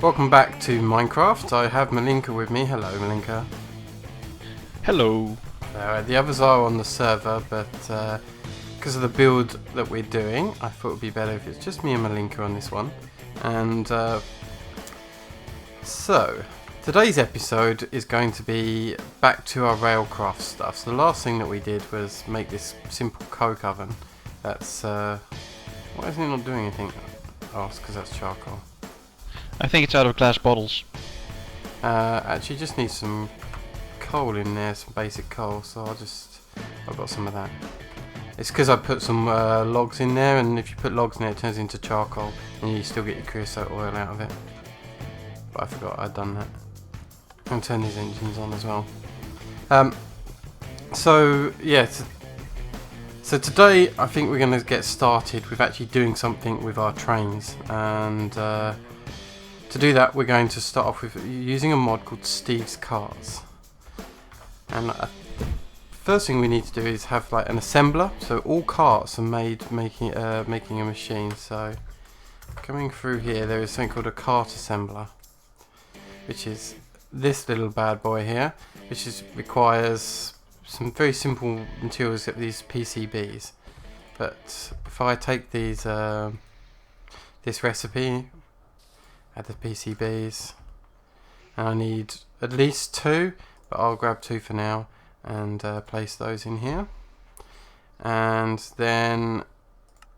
Welcome back to Minecraft. I have Malinka with me. Hello, Malinka. Hello. The others are on the server, but because of the build that we're doing, I thought it would be better if it's just me and Malinka on this one. And so, today's episode is going to be back to our Railcraft stuff. So the last thing that we did was make this simple coke oven. That's why isn't it not doing anything? Oh, it's because that's charcoal. I think it's out of glass bottles. Actually just need some coal in there, some basic coal, so I've got some of that. It's because I put some logs in there, and if you put logs in there it turns into charcoal and you still get your creosote oil out of it. But I forgot I'd done that. I'm going to turn these engines on as well. So yeah, so today I think we're going to get started with actually doing something with our trains, and to do that we're going to start off with using a mod called Steve's Carts. And first thing we need to do is have like an assembler, so all carts are making a machine. So coming through here there is something called a cart assembler, which is this little bad boy here, which requires some very simple materials, like these PCBs. But if I take these this recipe, add the PCBs, and I need at least 2, but I'll grab 2 for now and place those in here, and then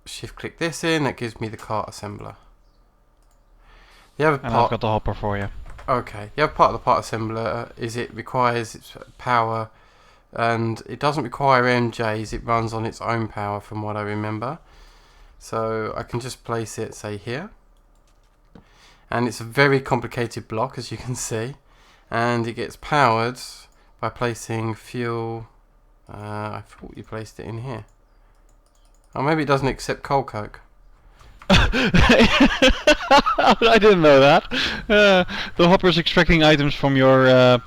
shift click this in. That gives me the cart assembler. The other And part, I've got the hopper for you. okay, the other part of the part assembler is it requires its power, and it doesn't require MJs, it runs on its own power from what I remember. So I can just place it, say, here. And it's a very complicated block, as you can see, and it gets powered by placing fuel. I thought you placed it in here. Oh, maybe it doesn't accept coal coke. I didn't know that. The hopper's extracting items from your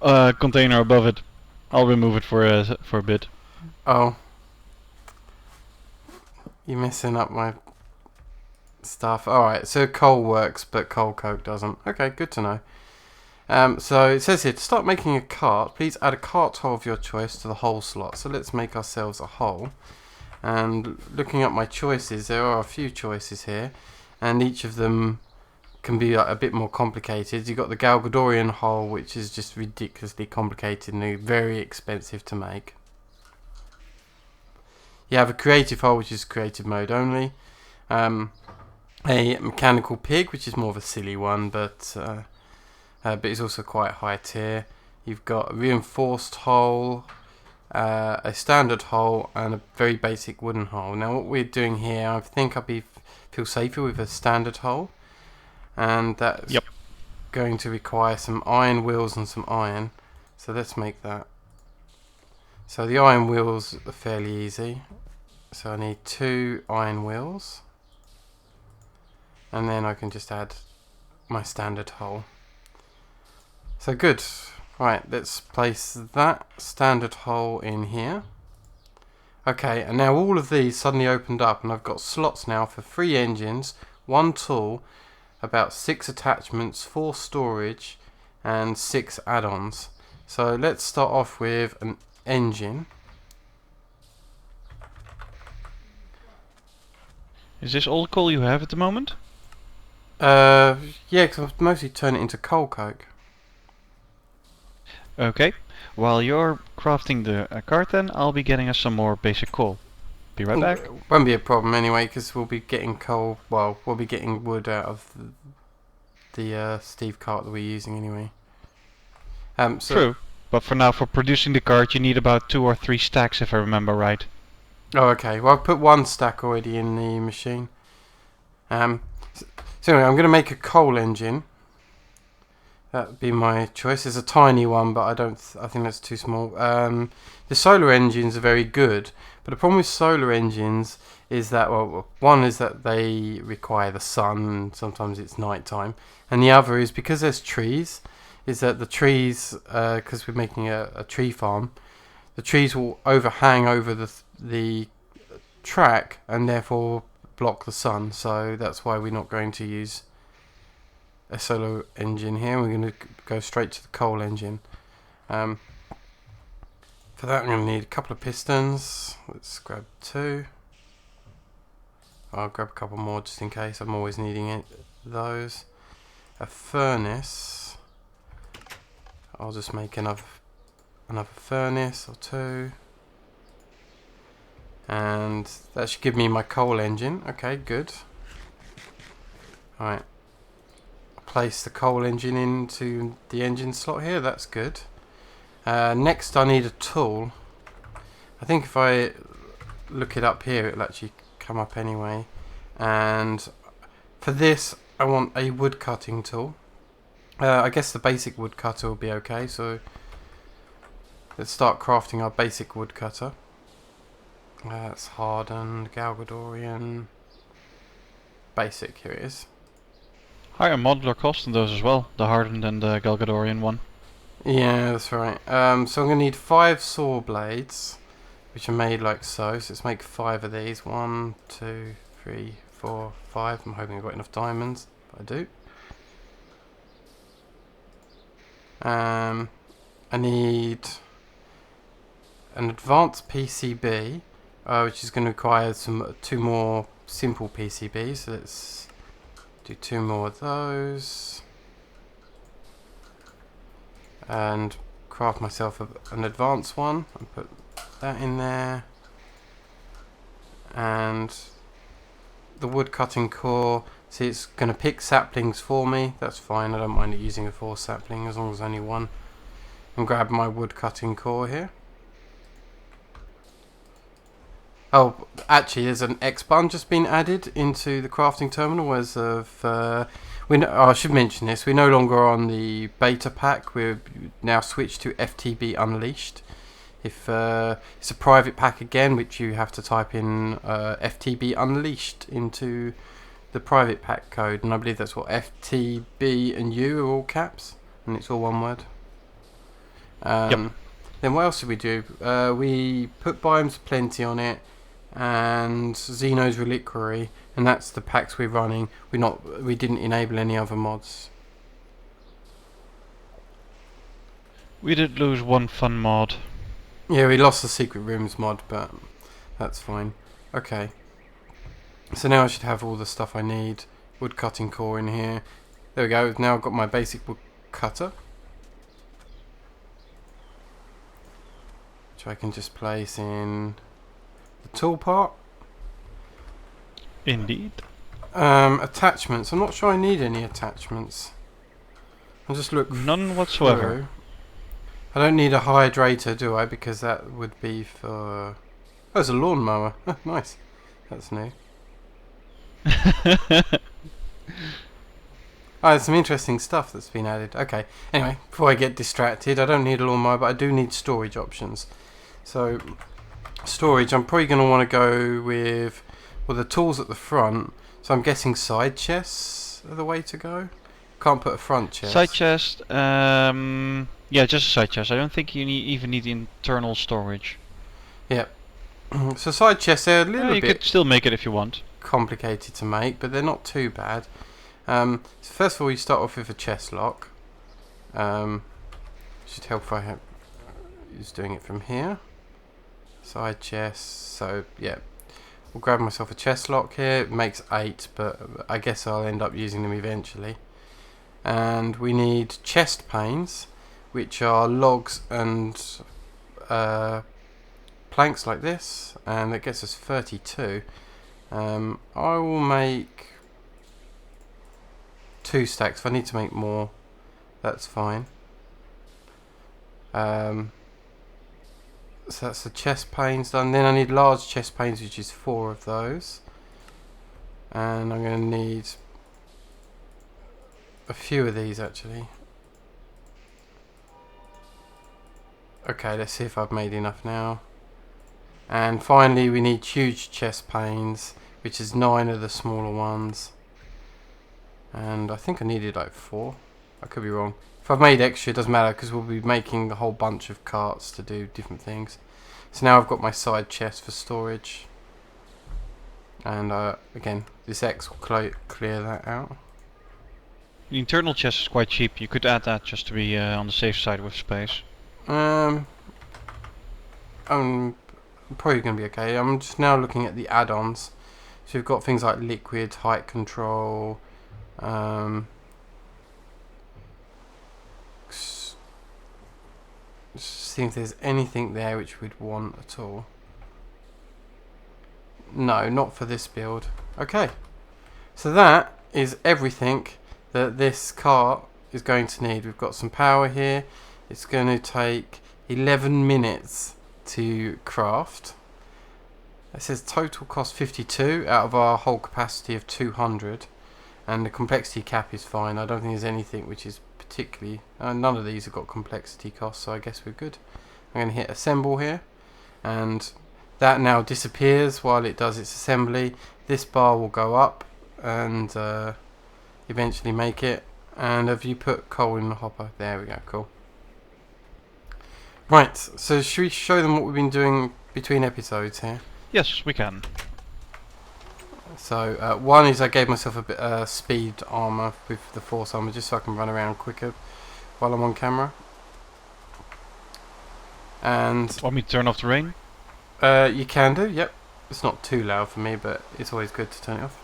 container above it. I'll remove it for a bit. Oh, you're messing up my stuff. Alright, so coal works, but coal coke doesn't. Okay, good to know. So it says here, to start making a cart, please add a cart hole of your choice to the hole slot. So let's make ourselves a hole. And looking at my choices, there are a few choices here, and each of them can be a bit more complicated. You've got the Galgadorian hole, which is just ridiculously complicated and very expensive to make. You have a creative hole, which is creative mode only. A mechanical pig, which is more of a silly one, but it's also quite high tier. You've got a reinforced hole, a standard hole, and a very basic wooden hole. Now what we're doing here, I think I'd feel safer with a standard hole, and that's going to require some iron wheels and some iron. So let's make that. So the iron wheels are fairly easy. So I need 2 iron wheels, and then I can just add my standard hole. So good. Right, let's place that standard hole in here. Okay, and now all of these suddenly opened up, and I've got slots now for 3 engines, 1 tool, about 6 attachments, 4 storage, and 6 add-ons. So let's start off with an engine. Is this all the coal you have at the moment? Yeah, because I've mostly turned it into coal coke. Okay. While you're crafting the cart, then I'll be getting us some more basic coal. Be right back. Won't be a problem anyway, because we'll be getting coal. Well, we'll be getting wood out of the Steve cart that we're using anyway. True, but for now, for producing the cart, you need about 2 or 3 stacks, if I remember right. Oh, okay. Well, I've put 1 stack already in the machine. So anyway, I'm going to make a coal engine. That would be my choice. It's a tiny one, but I think that's too small. The solar engines are very good, but the problem with solar engines is that, well, one is that they require the sun, and sometimes it's night time, and the other is because there's trees, is that the trees, because we're making a tree farm, the trees will overhang over the track and therefore block the sun. So that's why we're not going to use a solo engine here. We're going to go straight to the coal engine. For that I'm going to need a couple of pistons. Let's grab 2. I'll grab a couple more just in case. I'm always needing those. A furnace. I'll just make another furnace or 2. And that should give me my coal engine. Okay, good. Alright. Place the coal engine into the engine slot here. That's good. Next I need a tool. I think if I look it up here, it'll actually come up anyway. And for this I want a wood cutting tool. I guess the basic wood cutter will be okay, so let's start crafting our basic wood cutter. That's hardened, Galgadorian, basic, here it is. Higher modular cost on those as well, the hardened and the Galgadorian one. Yeah, that's right. So I'm going to need 5 saw blades, which are made like so. So let's make 5 of these. 1, 2, 3, 4, 5. I'm hoping I've got enough diamonds, but I do. I need an advanced PCB, which is going to require 2 more simple PCBs. So let's do 2 more of those. And craft myself an advanced one and put that in there. And the wood cutting core, see, it's going to pick saplings for me. That's fine, I don't mind it using a 4 sapling as long as only 1. And grab my wood cutting core here. Oh, actually there's an X button just been added into the crafting terminal as of I should mention this, we're no longer on the beta pack, we're now switched to FTB Unleashed. If it's a private pack again, which you have to type in FTB Unleashed into the private pack code, and I believe that's what FTB and U are all caps, and it's all one word. Yep. Then what else did we do? We put Biomes Plenty on it, and Xeno's Reliquary, and that's the packs we're running. We didn't enable any other mods. We did lose one fun mod. Yeah, we lost the Secret Rooms mod, but that's fine. Okay. So now I should have all the stuff I need. Wood cutting core in here. There we go. Now I've got my basic wood cutter, which I can just place in the tool part. Indeed. Attachments. I'm not sure I need any attachments. I'll just look. None whatsoever. Through. I don't need a hydrator, do I? Because that would be for... Oh, there's a lawnmower. Nice. That's new. Oh, there's some interesting stuff that's been added. Okay. Anyway, before I get distracted, I don't need a lawnmower, but I do need storage options. So, storage, I'm probably going to want to go with... Well, the tools at the front. So I'm guessing side chests are the way to go. Can't put a front chest. Side chest, yeah, just a side chest. I don't think you even need the internal storage. Yep. So side chests, they're a little you bit could still make it if you want. complicated to make, but they're not too bad. So first of all, you start off with a chest lock. Should help if I have just doing it from here. Side chest. So yeah, we'll grab myself a chest lock here. It makes 8, but I guess I'll end up using them eventually. And we need chest panes, which are logs and planks like this, and that gets us 32. I will make 2 stacks. If I need to make more, that's fine. So that's the chest panes done. Then I need large chest panes, which is 4 of those. And I'm going to need a few of these actually. Okay, let's see if I've made enough now. And finally we need huge chest panes, which is 9 of the smaller ones. And I think I needed like 4. I could be wrong. If I've made extra, it doesn't matter because we'll be making a whole bunch of carts to do different things. So now I've got my side chest for storage. And again, this X will clear that out. The internal chest is quite cheap. You could add that just to be on the safe side with space. I'm probably going to be okay. I'm just now looking at the add-ons. So we've got things like liquid, height control, see if there's anything there which we'd want at all. No, not for this build. Okay, so that is everything that this cart is going to need. We've got some power here. It's going to take 11 minutes to craft. It says total cost 52 out of our whole capacity of 200, and the complexity cap is fine. I don't think there's anything which is particularly... none of these have got complexity costs, so I guess we're good. I'm going to hit assemble here, and that now disappears while it does its assembly. This bar will go up and eventually make it. And have you put coal in the hopper? There we go, cool. Right, so should we show them what we've been doing between episodes here? Yes, we can. So one is I gave myself a bit speed armor with the force armor just so I can run around quicker while I'm on camera. And Want me to turn off the rain? you can do, yep. It's not too loud for me, but it's always good to turn it off.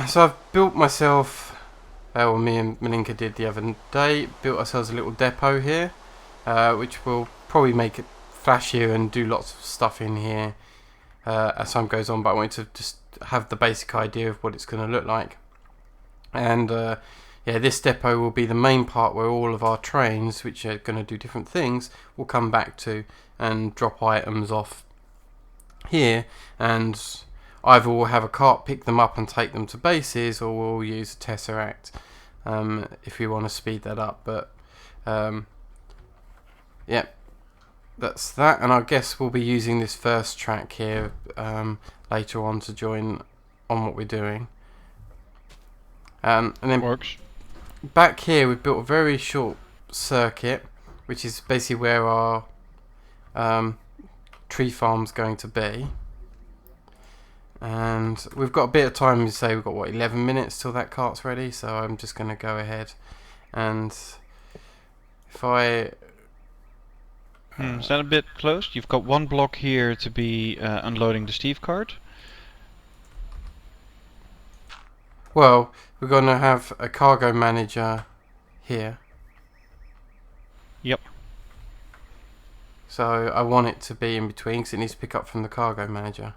So I've built myself, well, me and Malinka did the other day, built ourselves a little depot here, which will probably make it flashier and do lots of stuff in here as time goes on, but I wanted to just have the basic idea of what it's going to look like. And yeah, this depot will be the main part where all of our trains, which are going to do different things, will come back to and drop items off here, and either we'll have a cart pick them up and take them to bases, or we'll use a tesseract if we want to speed that up. But yeah, that's that, and I guess we'll be using this first track here later on to join on what we're doing. And then Works. Back here we've built a very short circuit, which is basically where our tree farm's going to be. And we've got a bit of time, to say we've got what, 11 minutes till that cart's ready, so I'm just going to go ahead and if I... Is that a bit close? You've got one block here to be unloading the Steve cart. Well, we're going to have a cargo manager here. Yep. So I want it to be in between because it needs to pick up from the cargo manager.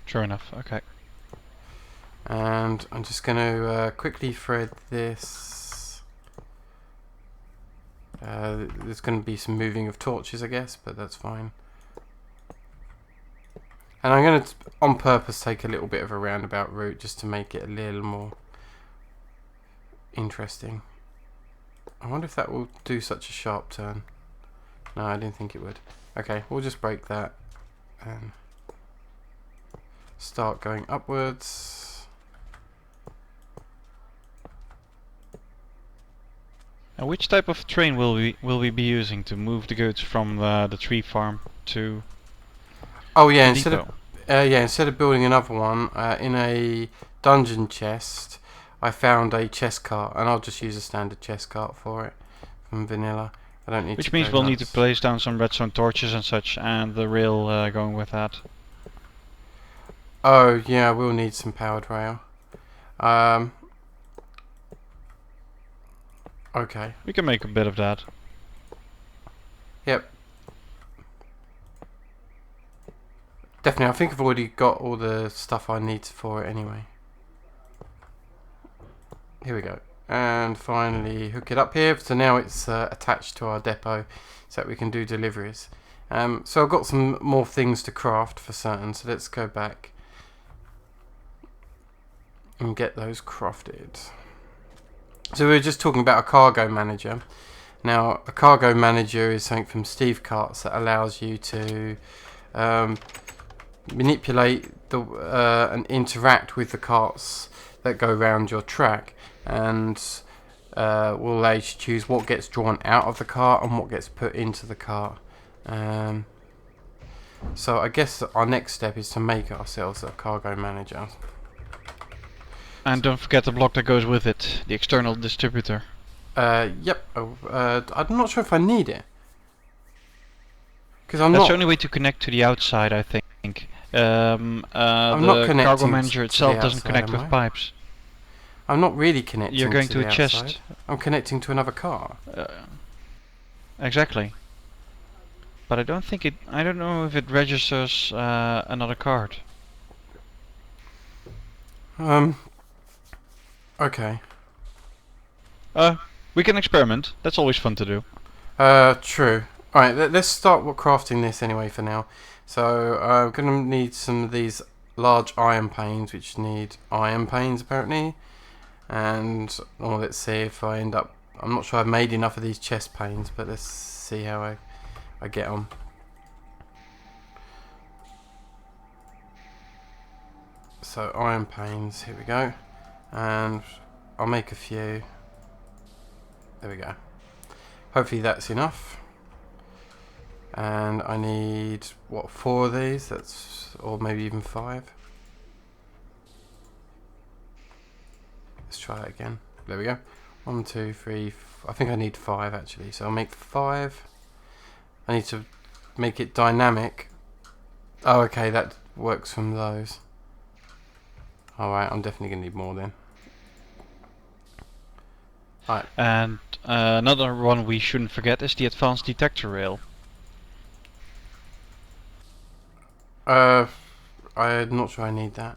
Sure enough, okay. And I'm just going to quickly thread this. There's going to be some moving of torches, I guess, but that's fine. And I'm going to, on purpose, take a little bit of a roundabout route just to make it a little more interesting. I wonder if that will do such a sharp turn. No, I didn't think it would. Okay, we'll just break that and start going upwards. And which type of train will we be using to move the goods from the tree farm to... Oh yeah, instead of building another one in a dungeon chest, I found a chest cart, and I'll just use a standard chest cart for it from vanilla. I don't need. Which means we'll need to place down some redstone torches and such, and the rail going with that. Oh yeah, we'll need some powered rail. Okay. We can make a bit of that. Yep. Definitely, I think I've already got all the stuff I need for it anyway. Here we go. And finally hook it up here. So now it's attached to our depot so that we can do deliveries. So I've got some more things to craft for certain. So let's go back and get those crafted. So we were just talking about a cargo manager. Now a cargo manager is something from Steve Carts that allows you to manipulate the and interact with the carts that go around your track, and will allow you to choose what gets drawn out of the cart and what gets put into the cart. So I guess our next step is to make ourselves a cargo manager. And don't forget the block that goes with it, the external distributor. Yep. Oh, I'm not sure if I need it. Because That's the only way to connect to the outside, I think. I'm not The cargo connecting manager to the itself doesn't outside, connect am with I? pipes. I'm not really You're connecting going to to a the outside. chest. I'm connecting to another car. Exactly. But I don't think it. I don't know if it registers another card. Okay. We can experiment. That's always fun to do. True. Alright, let's start crafting this anyway for now. So, I'm going to need some of these large iron panes, which need iron panes apparently. And, well, let's see if I end up... I'm not sure I've made enough of these chest panes, but let's see how I get on. So, iron panes, here we go. And I'll make a few. There we go. Hopefully that's enough. And I need, what, 4 of these? That's, or maybe even 5. Let's try that again. There we go. 1, 2, 3. I think I need 5 actually. So I'll make 5. I need to make it dynamic. Oh, okay, that works from those. Alright, I'm definitely going to need more then. Alright. And another one we shouldn't forget is the advanced detector rail. I'm not sure I need that.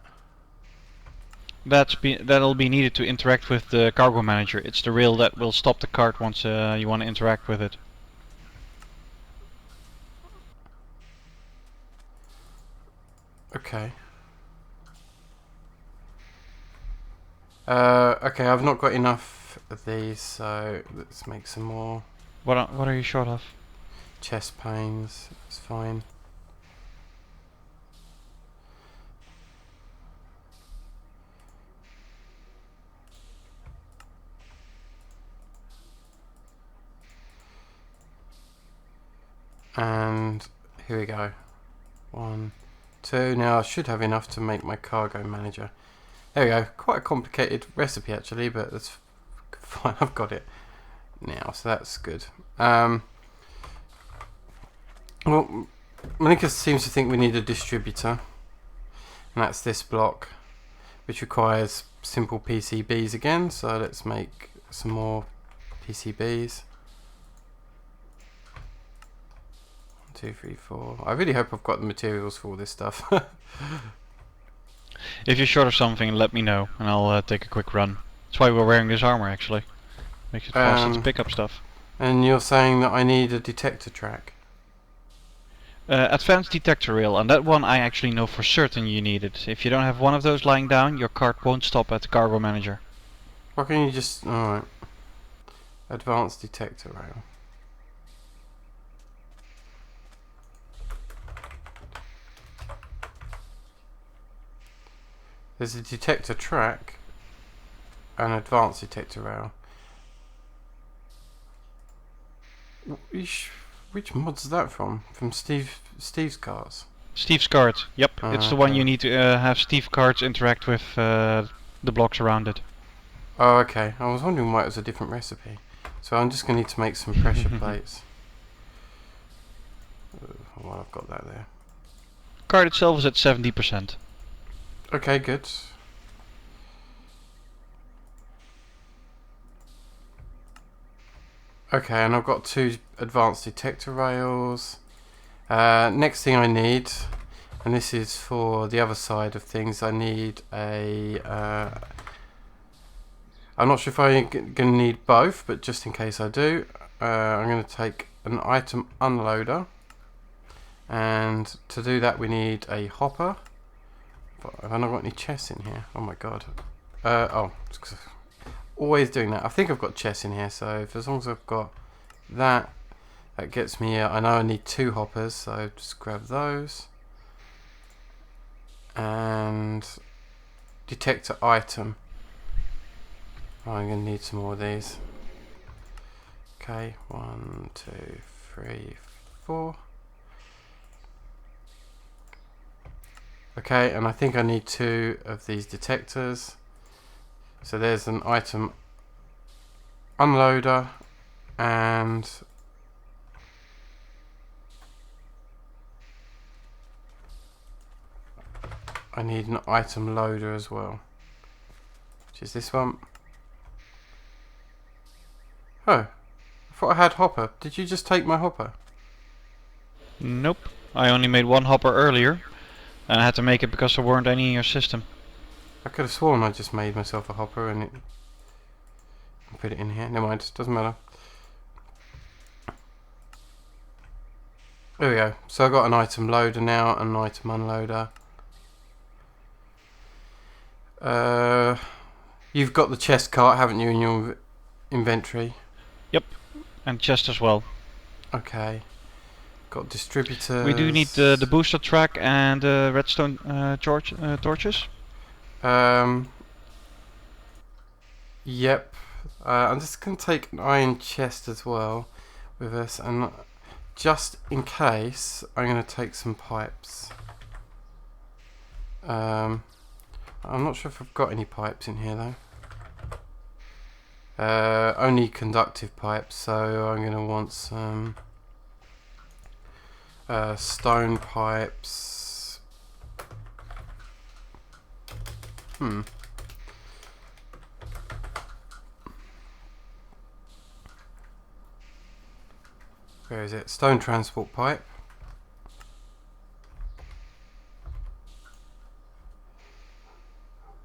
That'll be needed to interact with the cargo manager. It's the rail that will stop the cart once you want to interact with it. Okay. Okay, I've not got enough of these, so let's make some more. What are you short of? Chest panes, it's fine. And here we go. 1, 2. Now I should have enough to make my cargo manager. There we go. Quite a complicated recipe actually, but that's fine. I've got it now, so that's good. Well, Malika seems to think we need a distributor, and that's this block, which requires simple PCBs again. So let's make some more PCBs. 1, 2, 3, 4. I really hope I've got the materials for all this stuff. If you're short of something, let me know, and I'll take a quick run. That's why we're wearing this armor, actually. Makes it faster to pick up stuff. And you're saying that I need a detector track? Advanced detector rail, and that one I actually know for certain you need it. If you don't have one of those lying down, your cart won't stop at the cargo manager. Why can't you just... Alright. Advanced detector rail. There's a detector track and advanced detector rail. Which mod's that from? From Steve's carts? Steve's cart, yep. It's the one okay. you need to have Steve carts interact with the blocks around it. Oh, okay. I was wondering why it was a different recipe. So I'm just going to need to make some pressure plates. Well, I've got that there. Cart itself is at 70%. Okay, good. Okay, and I've got 2 advanced detector rails. Next thing I need, and this is for the other side of things, I need a... I'm not sure if I'm going to need both, but just in case I do, I'm going to take an item unloader. And to do that we need a hopper. But have I not got any chests in here? Oh my god. Always doing that. I think I've got chests in here, so if, as long as I've got that, that gets me... I know I need 2 hoppers, so just grab those. And detector item. I'm going to need some more of these. Okay, 1, 2, 3, 4. Okay, and I think I need 2 of these detectors. So there's an item unloader, and I need an item loader as well, which is this one. Oh, I thought I had hopper. Did you just take my hopper? Nope. I only made one hopper earlier, and I had to make it because there weren't any in your system. I could have sworn I just made myself a hopper and put it in here. Never mind, doesn't matter. There we go. So I got an item loader now and an item unloader. You've got the chest cart, haven't you, in your inventory? Yep, and chest as well. Okay. Got distributors. We do need the booster track and redstone torches. Yep. I'm just going to take an iron chest as well with us, and just in case, I'm going to take some pipes. I'm not sure if I've got any pipes in here though. Only conductive pipes, so I'm going to want some stone pipes. Where is it? Stone transport pipe.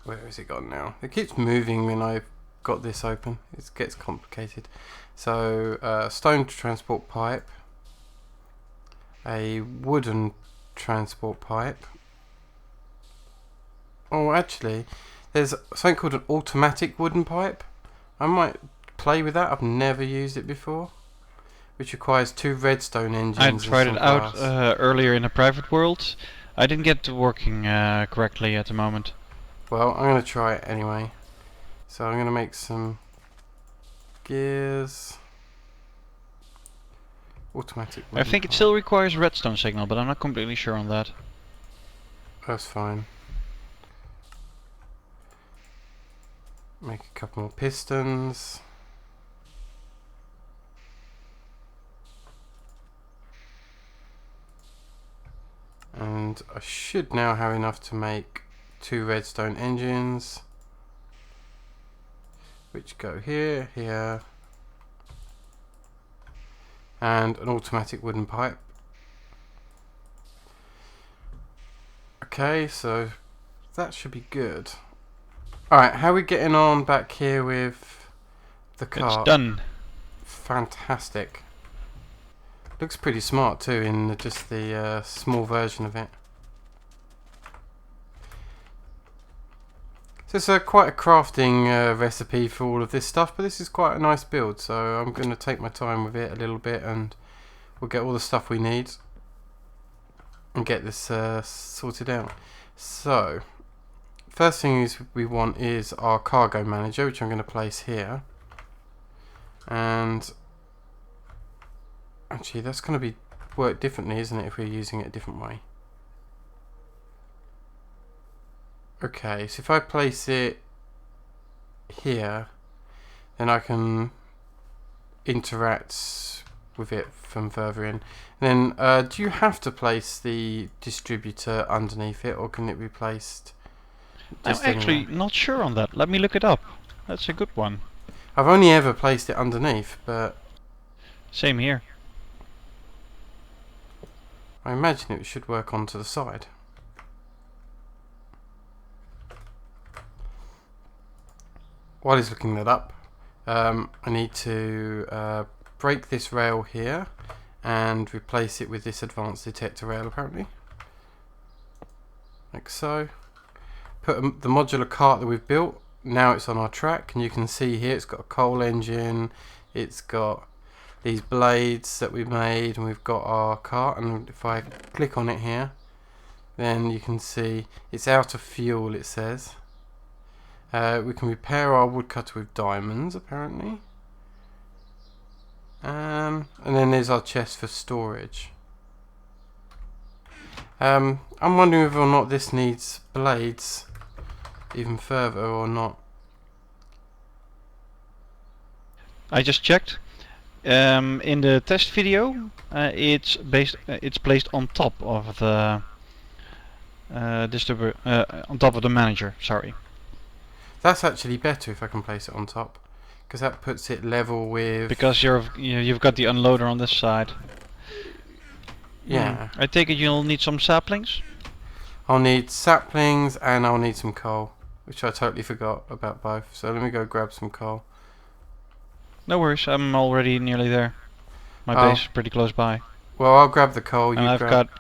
Where has it gone now? It keeps moving when I've got this open. It gets complicated. So, stone transport pipe. A wooden transport pipe. Oh, actually, there's something called an automatic wooden pipe. I might play with that. I've never used it before. Which requires 2 redstone engines. I and tried some it out glass. earlier in a private world. I didn't get it working correctly at the moment. Well, I'm going to try it anyway. So I'm going to make some gears. Automatic. I think it still requires redstone signal, but I'm not completely sure on that. That's fine. Make a couple more pistons. And I should now have enough to make 2 redstone engines, which go here, here, and an automatic wooden pipe. Okay, so that should be good. Alright, how are we getting on back here with the cart? It's done. Fantastic. Looks pretty smart too in just the small version of it. So it's quite a crafting recipe for all of this stuff, but this is quite a nice build, so I'm going to take my time with it a little bit and we'll get all the stuff we need and get this sorted out. So, first thing is we want is our cargo manager, which I'm going to place here. And actually that's going to be work differently, isn't it, if we're using it a different way. Okay, so if I place it here, then I can interact with it from further in. And then, do you have to place the distributor underneath it, or can it be placed just I'm actually anywhere? not sure on that. Let me look it up. That's a good one. I've only ever placed it underneath, but Same here. I imagine it should work onto the side. While he's looking that up, I need to break this rail here and replace it with this advanced detector rail, apparently. Like so. Put the modular cart that we've built, now it's on our track, and you can see here it's got a coal engine, it's got these blades that we made, and we've got our cart, and if I click on it here, then you can see it's out of fuel, it says. We can repair our woodcutter with diamonds, apparently. And then there's our chest for storage. I'm wondering whether or not this needs blades even further or not. I just checked. In the test video, it's placed on top of the on top of the manager. Sorry. That's actually better if I can place it on top, because that puts it level with. Because you've got the unloader on this side. Yeah. I take it you'll need some saplings. I'll need saplings and I'll need some coal, which I totally forgot about both. So let me go grab some coal. No worries, I'm already nearly there. My base is pretty close by. Well, I'll grab the coal. And You I've grab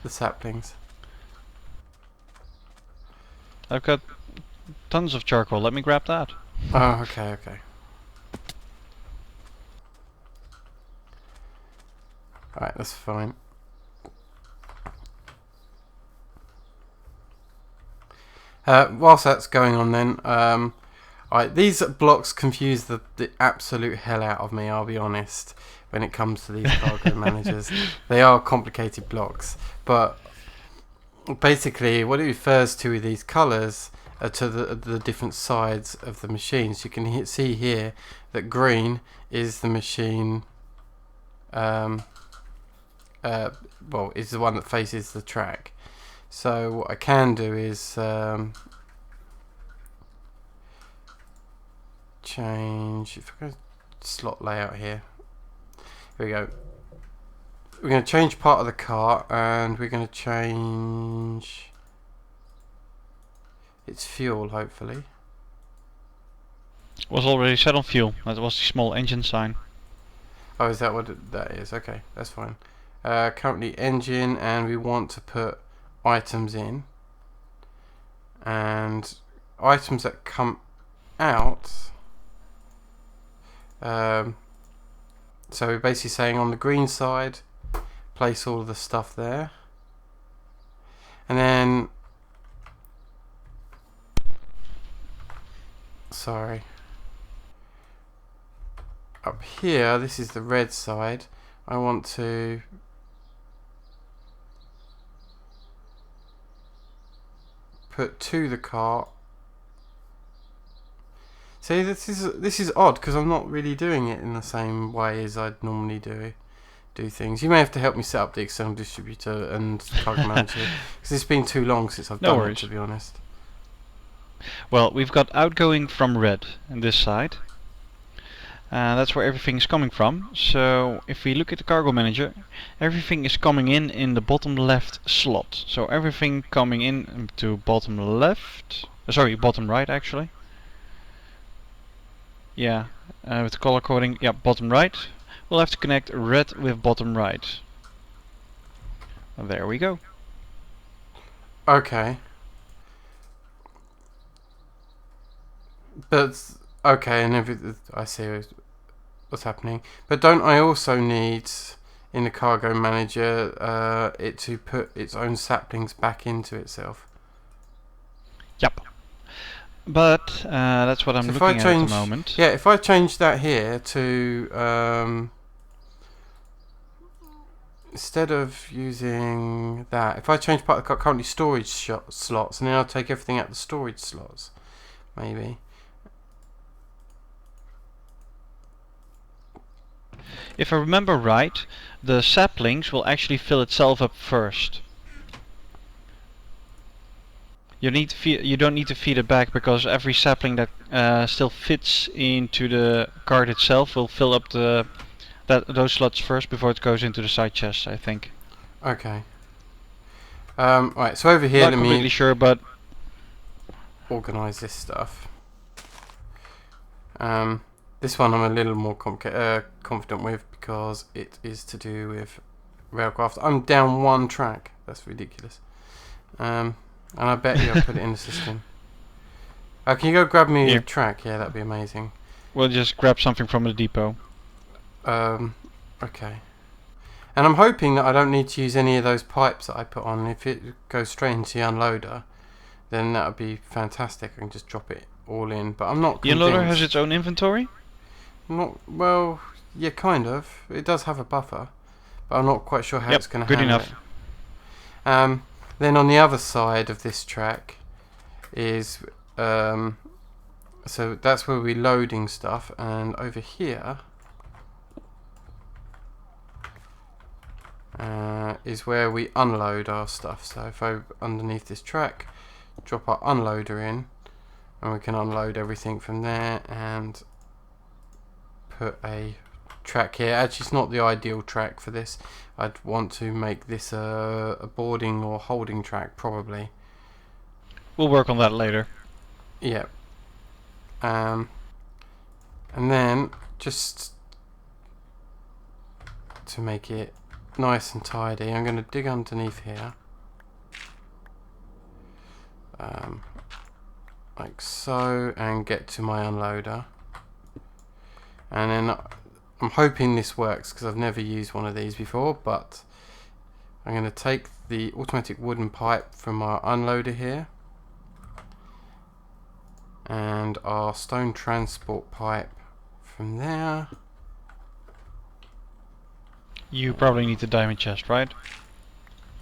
the saplings. I've got tons of charcoal. Let me grab that. Oh, okay, okay. Alright, that's fine. Whilst that's going on then, alright, these blocks confuse the absolute hell out of me, I'll be honest, when it comes to these cargo managers. They are complicated blocks, but basically what it refers to with these colours are to the different sides of the machines. You can see here that green is the machine, well, is the one that faces the track. So what I can do is change, if I go slot layout here, here we go. We're going to change part of the car and we're going to change its fuel, hopefully. Was already set on fuel. That was the small engine sign. Oh, is that what that is? Okay, that's fine. Currently engine, and we want to put items in, and items that come out. So we're basically saying on the green side, place all of the stuff there, and then up here, this is the red side. I want to put to the cart. See, this is odd because I'm not really doing it in the same way as I'd normally do things. You may have to help me set up the external distributor and cargo manager because it's been too long since I've done it, to be honest. Well, we've got outgoing from red on this side. That's where everything is coming from. So if we look at the cargo manager, everything is coming in the bottom left slot. So everything coming in to bottom left, sorry, bottom right actually. Yeah, with the color coding, yeah, bottom right. We'll have to connect red with bottom right. There we go. Okay. But okay, and I see what's happening. But don't I also need in the cargo manager it to put its own saplings back into itself? Yep. But that's what I'm looking at the moment. Yeah, if I change that here to instead of using that, if I change part of the currently storage slots, and then I'll take everything out the storage slots, maybe. If I remember right, the saplings will actually fill itself up first. You don't need to feed it back because every sapling that still fits into the cart itself will fill up those slots first before it goes into the side chest, I think. Okay. Right. So over here, Not completely sure, but organize this stuff. This one I'm a little more confident with because it is to do with Railcraft. I'm down one track. That's ridiculous. And I bet you I'll put it in the system. Can you go grab me a track? Yeah, that'd be amazing. We'll just grab something from the depot. Okay. And I'm hoping that I don't need to use any of those pipes that I put on. If it goes straight into the unloader, then that would be fantastic. I can just drop it all in. But I'm not convinced. The unloader has its own inventory? Not well, yeah, kind of. It does have a buffer, but I'm not quite sure how it's going to handle it. Good enough. Then on the other side of this track is So that's where we're loading stuff, and over here is where we unload our stuff. So if I underneath this track, drop our unloader in, and we can unload everything from there and put a track here. Actually, it's not the ideal track for this. I'd want to make this a boarding or holding track probably. We'll work on that later. Yeah. And then just to make it nice and tidy, I'm going to dig underneath here, like so, and get to my unloader. And then I'm hoping this works because I've never used one of these before, but I'm going to take the automatic wooden pipe from our unloader here and our stone transport pipe from there. You probably need the diamond chest, right?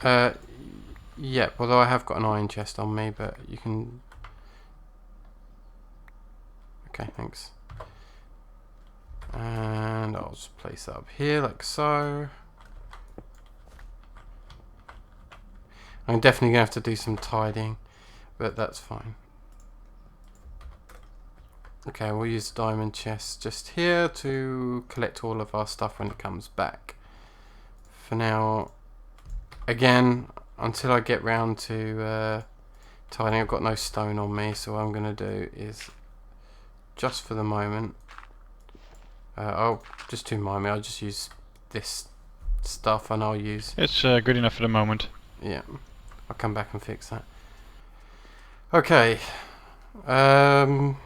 Yeah, although I have got an iron chest on me, but you can... Okay, thanks. And I'll just place that up here like so. I'm definitely going to have to do some tidying, but that's fine. Okay, we'll use the diamond chest just here to collect all of our stuff when it comes back. For now, again, until I get round to tidying, I've got no stone on me, so what I'm going to do is, just for the moment, just to remind me, I'll just use this stuff and I'll use... It's good enough for the moment. Yeah, I'll come back and fix that. Okay. I'll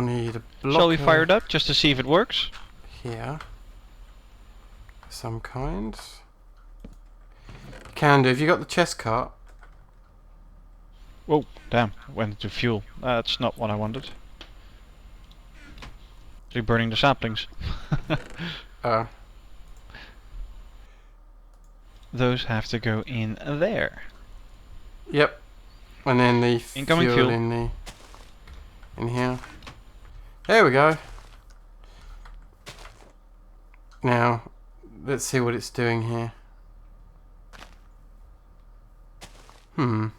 need a block. Shall we fire it up just to see if it works? Here. Some kind. Can do. Have you got the chest cart? Whoa, damn, went into fuel. That's not what I wanted. You're burning the saplings. Those have to go in there. Yep. And then the incoming fuel fuel in here. There we go. Now, let's see what it's doing here. Well,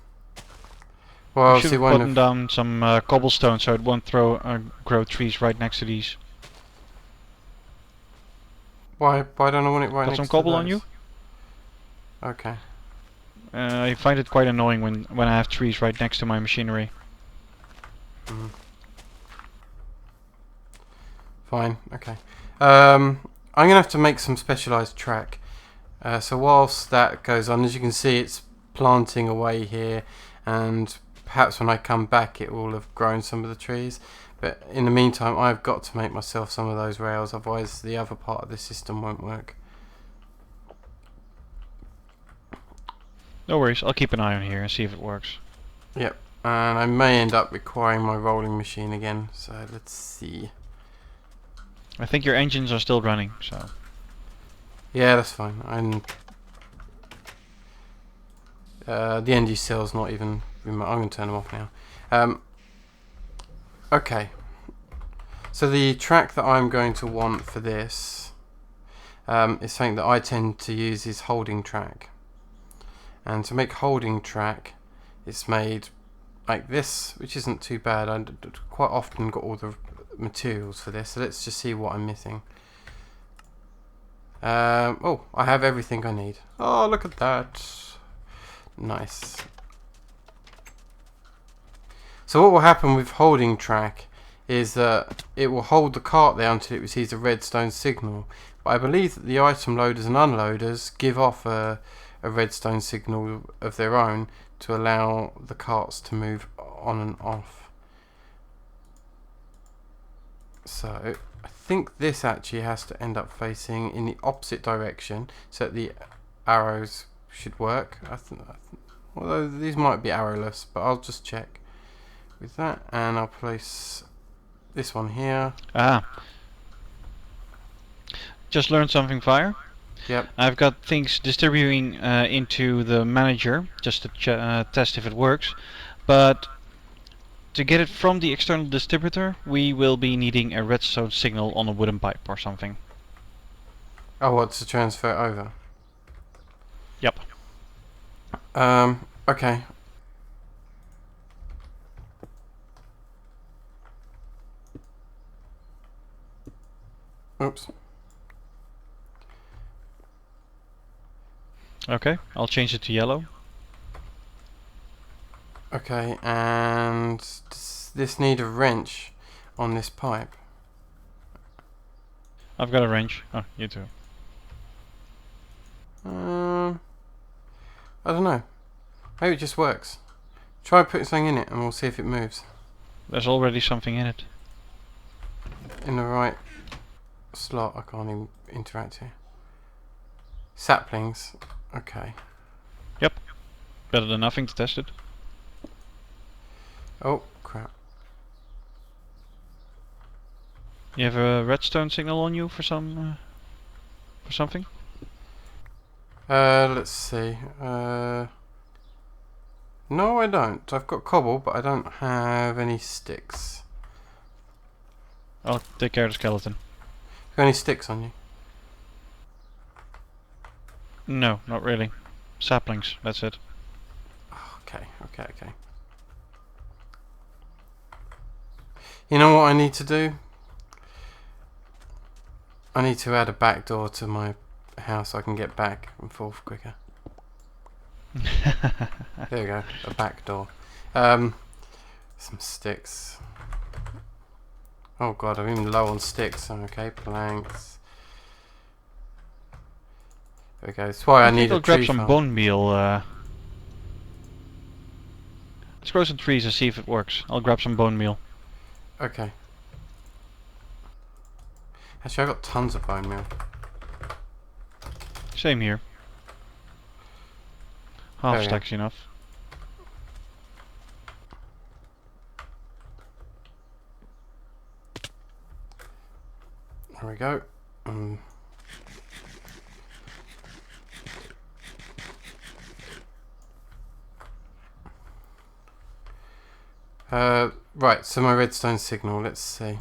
We obviously should one put of... down some cobblestone so it won't grow trees right next to these. Why don't I want it right Got next some to cobble on those? you? Okay. I find it quite annoying when I have trees right next to my machinery. Fine, okay. I'm going to have to make some specialised track. So whilst that goes on, as you can see, it's planting away here, and perhaps when I come back it will have grown some of the trees. But in the meantime, I've got to make myself some of those rails, otherwise the other part of the system won't work. No worries, I'll keep an eye on here and see if it works. Yep, and I may end up requiring my rolling machine again, so let's see. I think your engines are still running, so... Yeah, that's fine. And the NG cell's not even remote. I'm going to turn them off now. Okay. So the track that I'm going to want for this is something that I tend to use is holding track. And to make holding track, it's made like this, which isn't too bad. I quite often got all the materials for this, so let's just see what I'm missing. Oh, I have everything I need. Oh, look at that. Nice. So what will happen with holding track is that it will hold the cart there until it receives a redstone signal. But I believe that the item loaders and unloaders give off a redstone signal of their own to allow the carts to move on and off. So I think this actually has to end up facing in the opposite direction so that the arrows should work. Although these might be arrowless, but I'll just check with that, and I'll place this one here. Ah. Just learned something, Fire. Yep. I've got things distributing into the manager just to test if it works, but To get it from the external distributor, we will be needing a redstone signal on a wooden pipe or something. Oh, what, to transfer it over? Yep. Okay. Oops. Okay, I'll change it to yellow. Okay, and does this need a wrench on this pipe? I've got a wrench. Oh, you too. I don't know. Maybe it just works. Try putting something in it and we'll see if it moves. There's already something in it. In the right slot. I can't even interact here. Saplings. Okay. Yep. Better than nothing to test it. Oh, crap. You have a redstone signal on you for some... for something? Let's see. No, I don't. I've got cobble, but I don't have any sticks. I'll take care of the skeleton. Got any sticks on you? No, not really. Saplings, that's it. Okay. You know what I need to do? I need to add a back door to my house so I can get back and forth quicker. There we go, a back door. Some sticks. Oh god, I'm even low on sticks. Okay, planks. There we go. That's why I need I'll a grab tree some farm. bone meal. Let's grow some trees and see if it works. I'll grab some bone meal. Okay. Actually, I got tons of bone meal. Same here. There Half we go. stack's enough. There we go. Right, so my redstone signal, let's see.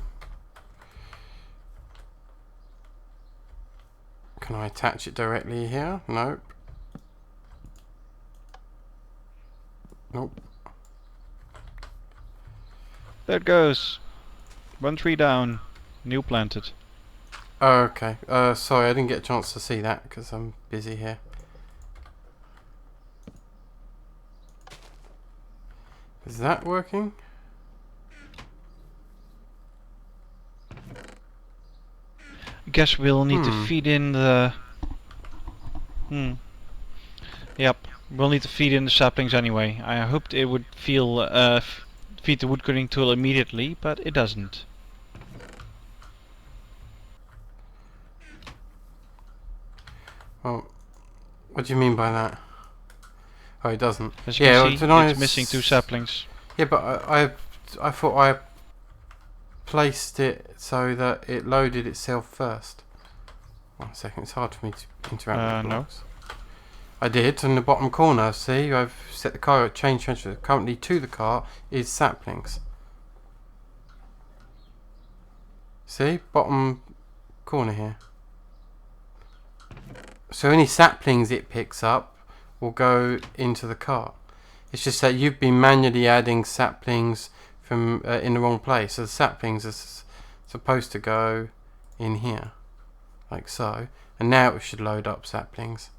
Can I attach it directly here? Nope. Nope. There it goes. One tree down. New planted. Oh, okay. Sorry, I didn't get a chance to see that because I'm busy here. Is that working? I guess we'll need to feed in the... Yep. We'll need to feed in the saplings anyway. I hoped it would feed the wood cutting tool immediately, but it doesn't. Well, what do you mean by that? Oh, it doesn't. As you Yeah, can see, it's missing 2 saplings. Yeah, but I thought I placed it so that it loaded itself first. 1 second, it's hard for me to interact with blocks. I did, in the bottom corner, see, I've set the car, change transfer currently to the car is saplings. See, bottom corner here. So any saplings it picks up will go into the cart. It's just that you've been manually adding saplings from in the wrong place. So the saplings are supposed to go in here, like so. And now it should load up saplings.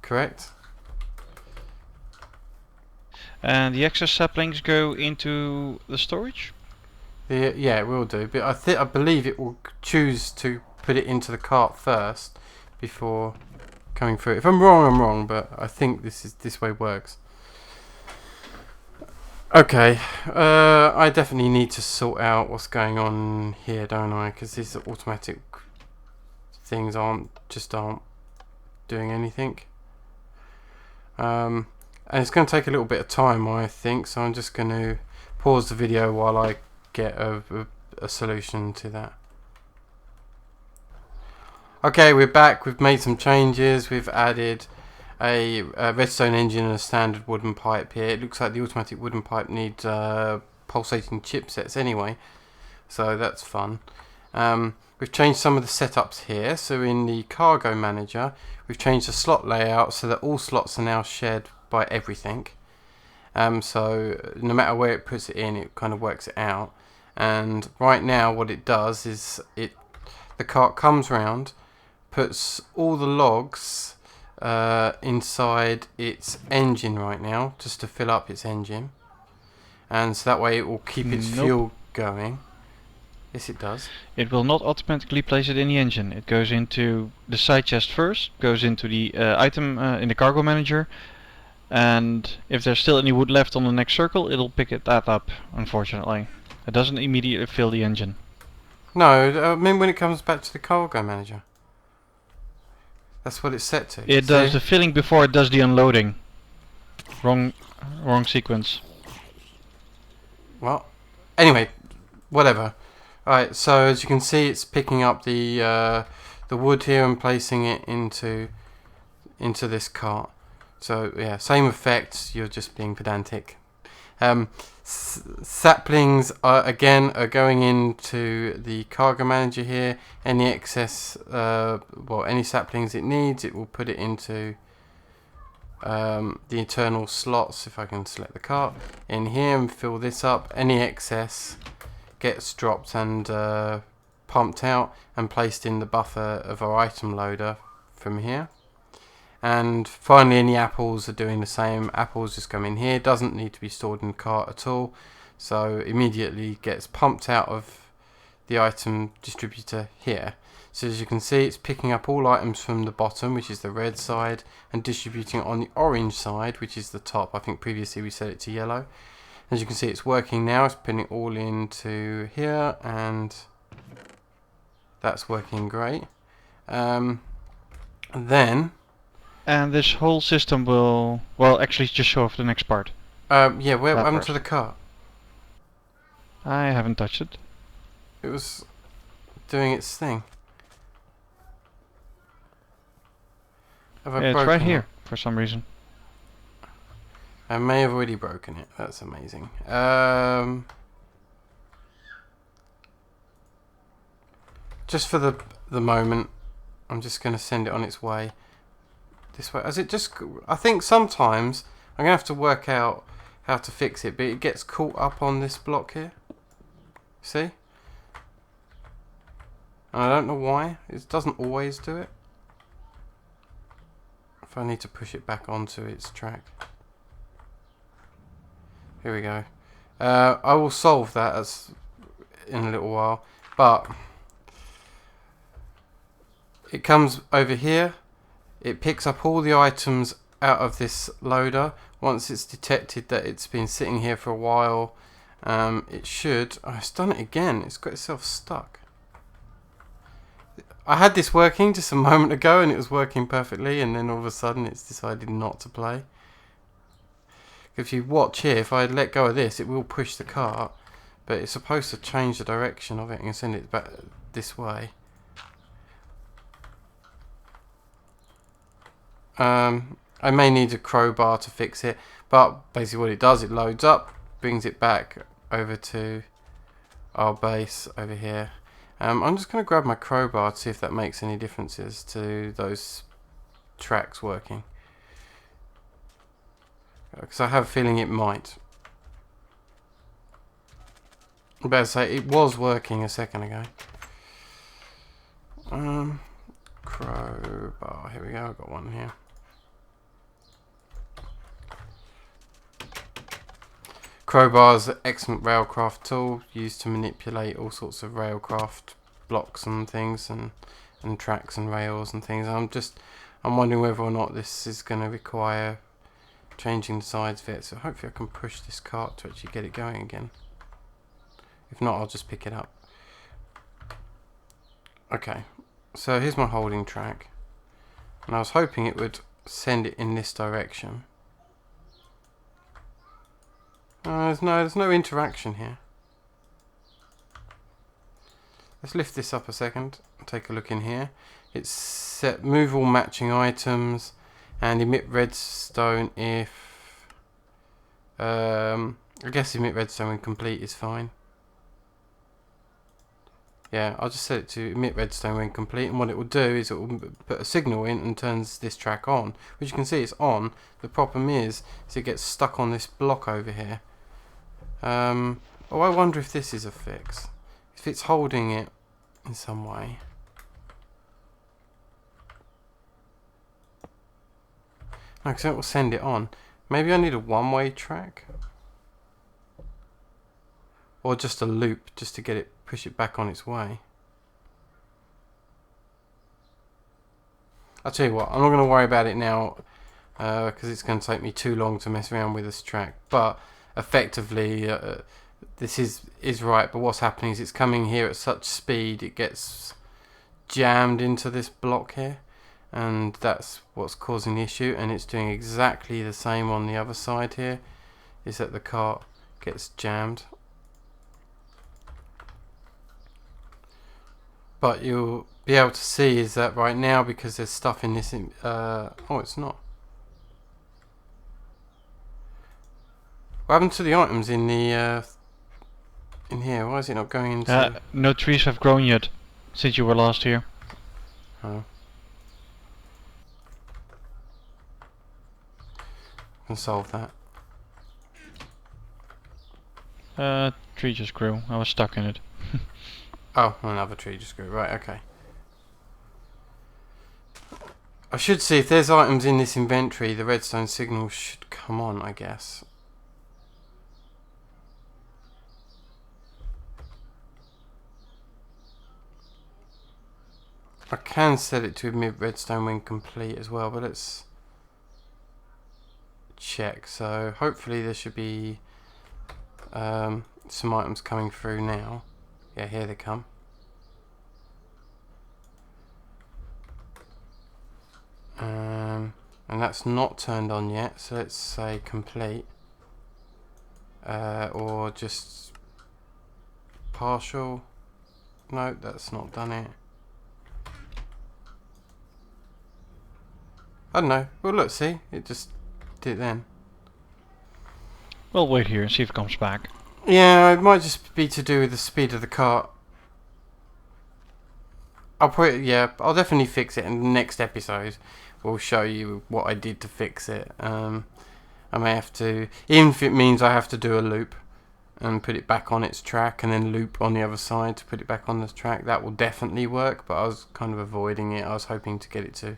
Correct? And the excess saplings go into the storage? Yeah, it will do. But I believe it will choose to put it into the cart first before coming through. If I'm wrong, I'm wrong, but I think this way works. Okay, I definitely need to sort out what's going on here, don't I? Because these automatic things aren't doing anything. And it's going to take a little bit of time, I think, so I'm just going to pause the video while I get a solution to that. Okay, we're back. We've made some changes. We've added a redstone engine and a standard wooden pipe here. It looks like the automatic wooden pipe needs pulsating chipsets anyway, so that's fun. We've changed some of the setups here. So in the cargo manager, we've changed the slot layout so that all slots are now shared by everything. So no matter where it puts it in, it kind of works it out. And right now what it does is the cart comes round, puts all the logs inside its engine right now, just to fill up its engine, and so that way it will keep its fuel going. Yes, it does. It will not automatically place it in the engine. It goes into the side chest first, goes into the item in the cargo manager, and if there's still any wood left on the next circle, it'll pick that up, unfortunately. It doesn't immediately fill the engine. No, I mean when it comes back to the cargo manager. That's what it's set to. It does the filling before it does the unloading. Wrong sequence. Well, anyway, whatever. Alright, so as you can see, it's picking up the wood here and placing it into this cart. So yeah, same effect. You're just being pedantic. Saplings are going into the cargo manager here. Any excess, any saplings it needs, it will put it into the internal slots. If I can select the cart in here and fill this up, any excess gets dropped and pumped out and placed in the buffer of our item loader from here. And finally, any apples are doing the same. Apples just come in here, doesn't need to be stored in the cart at all, so immediately gets pumped out of the item distributor here. So as you can see, it's picking up all items from the bottom, which is the red side, and distributing it on the orange side, which is the top. I think previously we set it to yellow. As you can see, it's working now. It's putting it all into here, and that's working great. And this whole system will, well, actually just show off the next part. yeah, what happened to the cart? I haven't touched it. It was doing its thing. It's right here for some reason. I may have already broken it. That's amazing. Just for the moment, I'm just going to send it on its way. This way. As it just, I think sometimes I'm going to have to work out how to fix it, but it gets caught up on this block here. See? And I don't know why. It doesn't always do it. If I need to push it back onto its track. Here we go. I will solve that in a little while, but it comes over here. It picks up all the items out of this loader. Once it's detected that it's been sitting here for a while, it should. Oh, it's done it again. It's got itself stuck. I had this working just a moment ago and it was working perfectly, and then all of a sudden it's decided not to play. If you watch here, if I let go of this, it will push the cart, but it's supposed to change the direction of it and send it back this way. I may need a crowbar to fix it, but basically what it does, it loads up, brings it back over to our base over here. I'm just going to grab my crowbar to see if that makes any differences to those tracks working. Because I have a feeling it might. I better say, it was working a second ago. Crowbar, here we go, I've got one here. Crowbar is an excellent Railcraft tool used to manipulate all sorts of Railcraft blocks and things, and tracks and rails and things. I'm wondering whether or not this is going to require changing the sides of it, so hopefully I can push this cart to actually get it going again. If not, I'll just pick it up. Okay, so here's my holding track, and I was hoping it would send it in this direction. There's no interaction here. Let's lift this up a second and take a look in here. It's set move all matching items, and emit redstone if I guess emit redstone when complete is fine. Yeah, I'll just set it to emit redstone when complete, and what it will do is it will put a signal in and turns this track on, which you can see it's on. The problem is it gets stuck on this block over here. Oh, I wonder if this is a fix, if it's holding it in some way. No, because it will send it on. Maybe I need a one-way track, or just a loop, just to get it, push it back on its way. I'll tell you what, I'm not going to worry about it now, because it's going to take me too long to mess around with this track. But effectively, this is right. But what's happening is it's coming here at such speed, it gets jammed into this block here, and that's what's causing the issue. And it's doing exactly the same on the other side here, is that the cart gets jammed. But you'll be able to see is that right now, because there's stuff in this oh, it's not. What happened to the items in the in here? Why is it not going into no trees have grown yet since you were last here. Oh. Can solve that. Tree just grew. I was stuck in it. Oh, another tree just grew. Right, okay. I should see if there's items in this inventory, the redstone signal should come on, I guess. I can set it to emit redstone when complete as well, but let's check. So hopefully there should be some items coming through now. Yeah, here they come. And that's not turned on yet, so let's say complete. Or just partial. No, that's not done it. I don't know. Well, look, see, it just did it then. We'll wait here and see if it comes back. Yeah, it might just be to do with the speed of the cart. I'll definitely fix it in the next episode. We'll show you what I did to fix it. I may have to, even if it means I have to do a loop and put it back on its track and then loop on the other side to put it back on the track. That will definitely work, but I was kind of avoiding it. I was hoping to get it to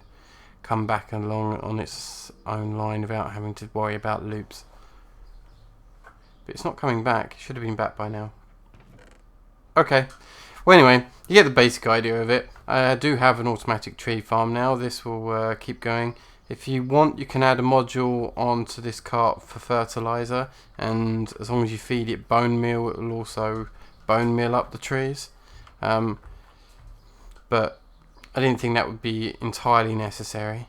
come back along on its own line without having to worry about loops. But it's not coming back. It should have been back by now. Okay. Well, anyway, you get the basic idea of it. I do have an automatic tree farm now. This will keep going. If you want, you can add a module onto this cart for fertilizer, and as long as you feed it bone meal, it will also bone meal up the trees. But I didn't think that would be entirely necessary.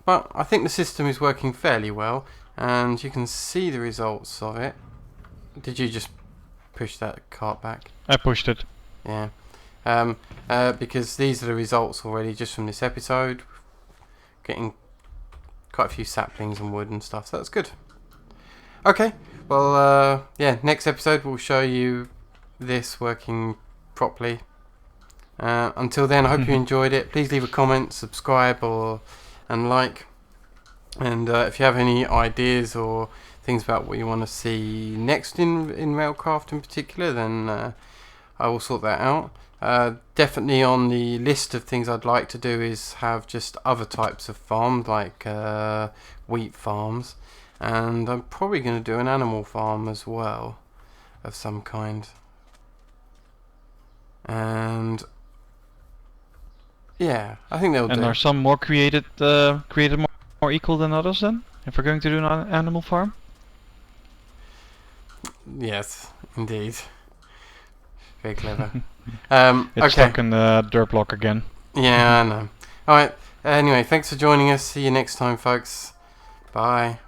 But I think the system is working fairly well, and you can see the results of it. Did you just push that cart back? I pushed it. Yeah. Because these are the results already just from this episode. Getting quite a few saplings and wood and stuff, so that's good. Okay, well, yeah, next episode we'll show you this working properly. Until then, I hope you enjoyed it. Please leave a comment, subscribe, and like. And if you have any ideas or things about what you want to see next in Railcraft in particular, then I will sort that out. Definitely on the list of things I'd like to do is have just other types of farms, like wheat farms, and I'm probably going to do an animal farm as well of some kind. And yeah, I think they'll do. And are some more created more equal than others then? If we're going to do an animal farm? Yes, indeed. Very clever. It's okay. stuck in the dirt block again. Yeah, I know. Alright, anyway, thanks for joining us. See you next time, folks. Bye.